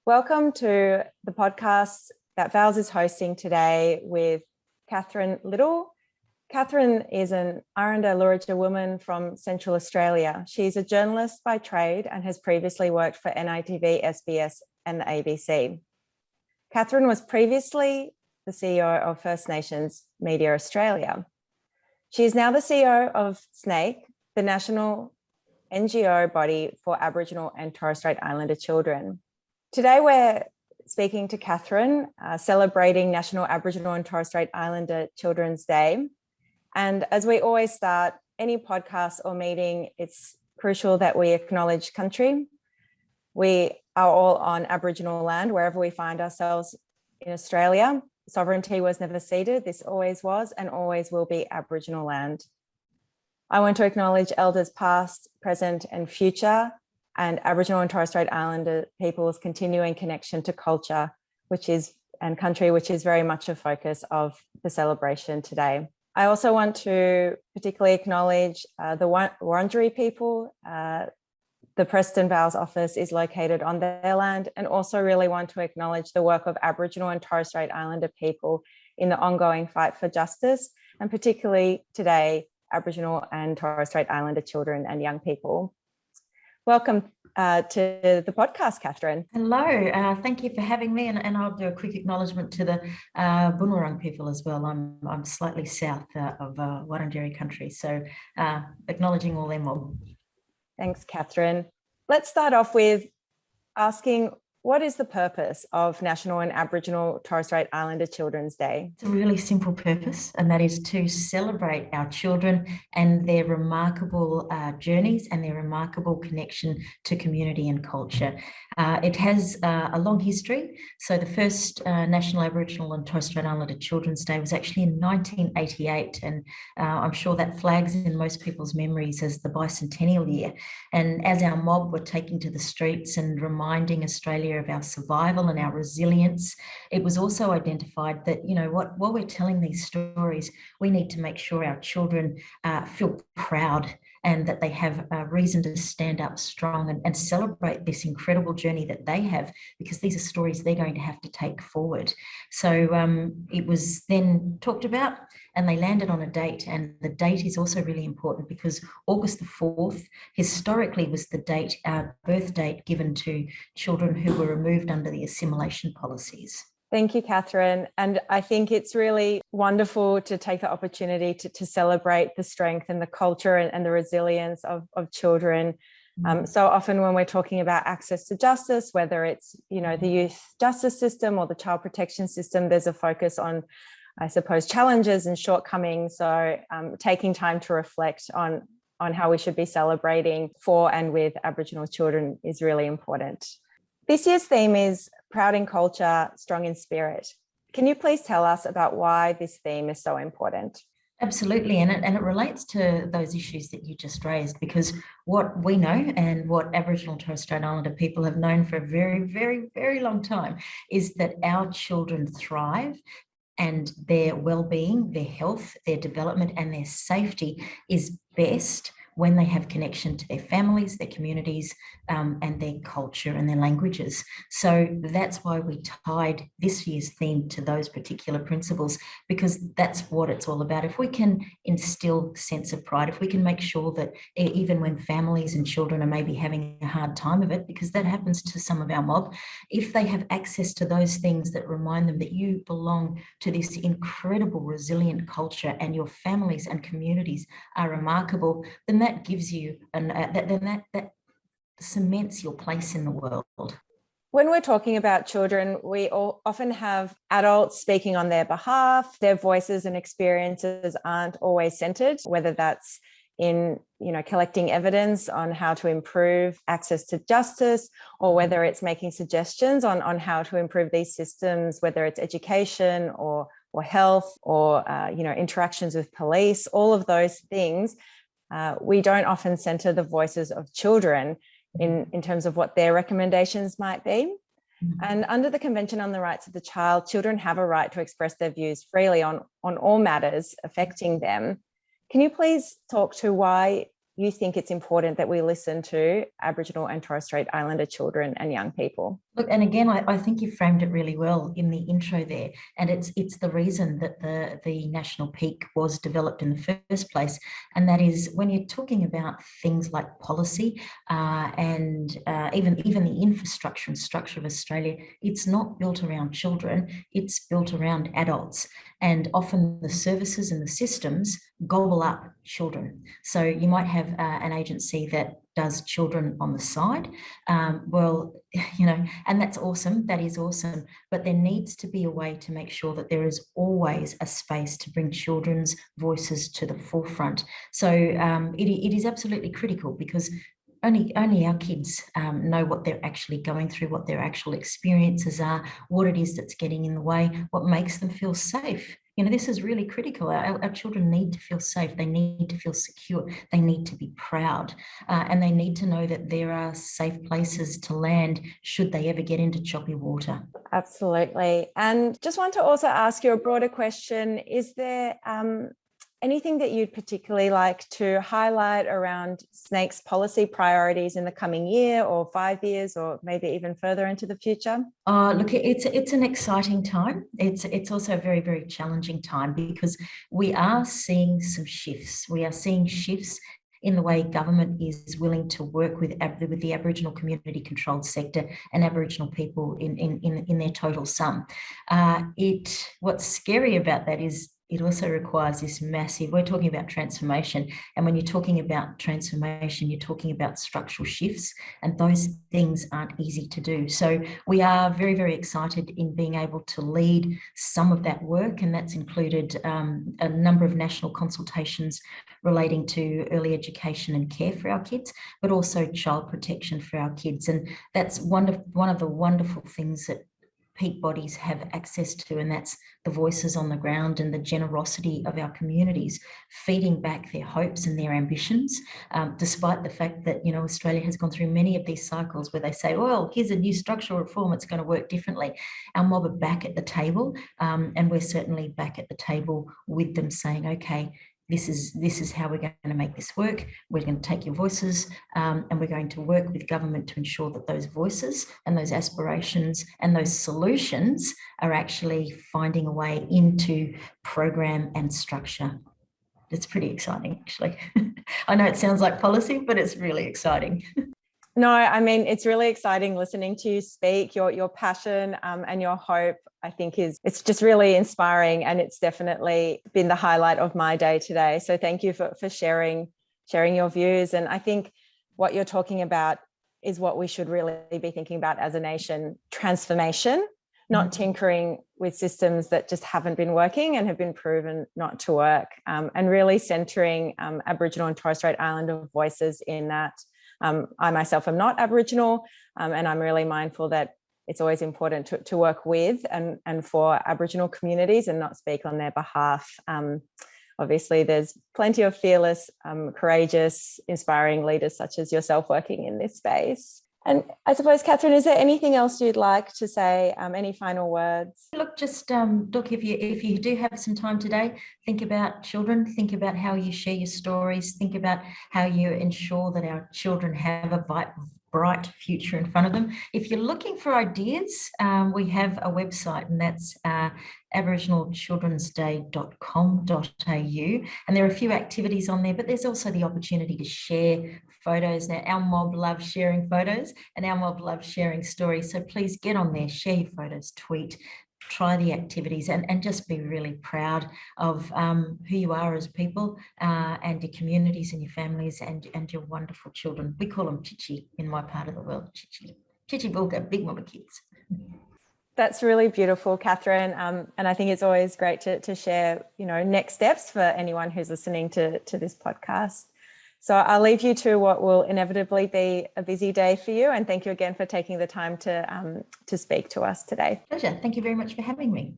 Welcome to the podcast that VALS is hosting today with Catherine Liddle. Catherine is an Aranda Lurija woman from Central Australia. She's a journalist by trade and has previously worked for NITV, SBS and the ABC. Catherine was previously the CEO of First Nations Media Australia. She is now the CEO of SNAICC, the national NGO body for Aboriginal and Torres Strait Islander children. Today, we're speaking to Catherine, celebrating National Aboriginal and Torres Strait Islander Children's Day. And as we always start any podcast or meeting, it's crucial that we acknowledge country. We are all on Aboriginal land, wherever we find ourselves in Australia. Sovereignty was never ceded. This always was and always will be Aboriginal land. I want to acknowledge elders past, present and future, and Aboriginal and Torres Strait Islander people's continuing connection to culture, and country, which is very much a focus of the celebration today. I also want to particularly acknowledge the Wurundjeri people. The Preston VALS office is located on their land, and also really want to acknowledge the work of Aboriginal and Torres Strait Islander people in the ongoing fight for justice, and particularly today, Aboriginal and Torres Strait Islander children and young people. Welcome to the podcast, Catherine. Hello, thank you for having me, and I'll do a quick acknowledgement to the Bunurong people as well. I'm slightly south of Wurundjeri country, so acknowledging all them all. Thanks, Catherine. Let's start off with asking, what is the purpose of National and Aboriginal Torres Strait Islander Children's Day? It's a really simple purpose, and that is to celebrate our children and their remarkable journeys and their remarkable connection to community and culture. It has a long history. So the first National Aboriginal and Torres Strait Islander Children's Day was actually in 1988, and I'm sure that flags in most people's memories as the bicentennial year. And as our mob were taking to the streets and reminding Australia of our survival and our resilience, it was also identified that, while we're telling these stories, we need to make sure our children feel proud and that they have a reason to stand up strong and celebrate this incredible journey that they have, because these are stories they're going to have to take forward. So it was then talked about, and they landed on a date, and the date is also really important because August the 4th historically was the date, birth date given to children who were removed under the assimilation policies. Thank you, Catherine. And I think it's really wonderful to take the opportunity to celebrate the strength and the culture and the resilience of children. So often when we're talking about access to justice, whether it's, the youth justice system or the child protection system, there's a focus on, I suppose, challenges and shortcomings. So taking time to reflect on how we should be celebrating for and with Aboriginal children is really important. This year's theme is Proud in Culture, Strong in Spirit. Can you please tell us about why this theme is so important? Absolutely, and it relates to those issues that you just raised, because what we know and what Aboriginal and Torres Strait Islander people have known for a very, very, very long time is that our children thrive, and their well-being, their health, their development and their safety is best when they have connection to their families, their communities, and their culture and their languages. So that's why we tied this year's theme to those particular principles, because that's what it's all about. If we can instill a sense of pride, if we can make sure that even when families and children are maybe having a hard time of it, because that happens to some of our mob, if they have access to those things that remind them that you belong to this incredible, resilient culture and your families and communities are remarkable, then that gives you, that cements your place in the world. When we're talking about children, we all often have adults speaking on their behalf. Their voices and experiences aren't always centered, whether that's in, collecting evidence on how to improve access to justice, or whether it's making suggestions on how to improve these systems, whether it's education or health or, interactions with police, all of those things. We don't often center the voices of children in terms of what their recommendations might be. And under the Convention on the Rights of the Child, children have a right to express their views freely on all matters affecting them. Can you please talk to why you think it's important that we listen to Aboriginal and Torres Strait Islander children and young people? Look, and again, I think you framed it really well in the intro there, and it's the reason that the national peak was developed in the first place, and that is when you're talking about things like policy and even the infrastructure and structure of Australia, it's not built around children, it's built around adults, and often the services and the systems gobble up children. So you might have an agency that does children on the side. Well, you know, and that's awesome. That is awesome. But there needs to be a way to make sure that there is always a space to bring children's voices to the forefront. So it is absolutely critical, because only our kids know what they're actually going through, what their actual experiences are, what it is that's getting in the way, what makes them feel safe. You know, this is really critical. Our children need to feel safe. They need to feel secure. They need to be proud. And they need to know that there are safe places to land should they ever get into choppy water. Absolutely. And just want to also ask you a broader question. Is there anything that you'd particularly like to highlight around SNAICC's policy priorities in the coming year or 5 years, or maybe even further into the future? Look, it's an exciting time. It's also a very, very challenging time, because we are seeing some shifts. We are seeing shifts in the way government is willing to work with the Aboriginal community controlled sector and Aboriginal people in their total sum. What's scary about that is it also requires this massive, we're talking about transformation. And when you're talking about transformation, you're talking about structural shifts, and those things aren't easy to do. So we are very, very excited in being able to lead some of that work. And that's included a number of national consultations relating to early education and care for our kids, but also child protection for our kids. And that's one of the wonderful things that peak bodies have access to, and that's the voices on the ground and the generosity of our communities, feeding back their hopes and their ambitions, despite the fact that, you know, Australia has gone through many of these cycles where they say, well, here's a new structural reform, it's going to work differently. Our mob are back at the table, and we're certainly back at the table with them saying, okay, this is how we're going to make this work. We're going to take your voices, and we're going to work with government to ensure that those voices and those aspirations and those solutions are actually finding a way into program and structure. It's pretty exciting, actually. I know it sounds like policy, but it's really exciting. No, I mean, it's really exciting listening to you speak. Your passion and your hope, I think, it's just really inspiring, and it's definitely been the highlight of my day today. So thank you for sharing your views. And I think what you're talking about is what we should really be thinking about as a nation: transformation, not tinkering with systems that just haven't been working and have been proven not to work, and really centering Aboriginal and Torres Strait Islander voices in that. I myself am not Aboriginal, and I'm really mindful that it's always important to work with and for Aboriginal communities and not speak on their behalf. Obviously, there's plenty of fearless, courageous, inspiring leaders such as yourself working in this space. And I suppose, Catherine, is there anything else you'd like to say? Any final words? Look, just look, if you do have some time today, think about children, think about how you share your stories, think about how you ensure that our children have a bright future in front of them. If you're looking for ideas, we have a website, and that's aboriginalchildrensday.com.au, and there are a few activities on there, but there's also the opportunity to share photos. Now, our mob loves sharing photos, and our mob loves sharing stories, so please get on there, share your photos, tweet, try the activities, and just be really proud of who you are as people, and your communities and your families and your wonderful children. We call them Chichi in my part of the world. Chichi Bulga, Big Mama Kids. That's really beautiful, Catherine. And I think it's always great to share, next steps for anyone who's listening to this podcast. So I'll leave you to what will inevitably be a busy day for you. And thank you again for taking the time to speak to us today. Pleasure. Thank you very much for having me.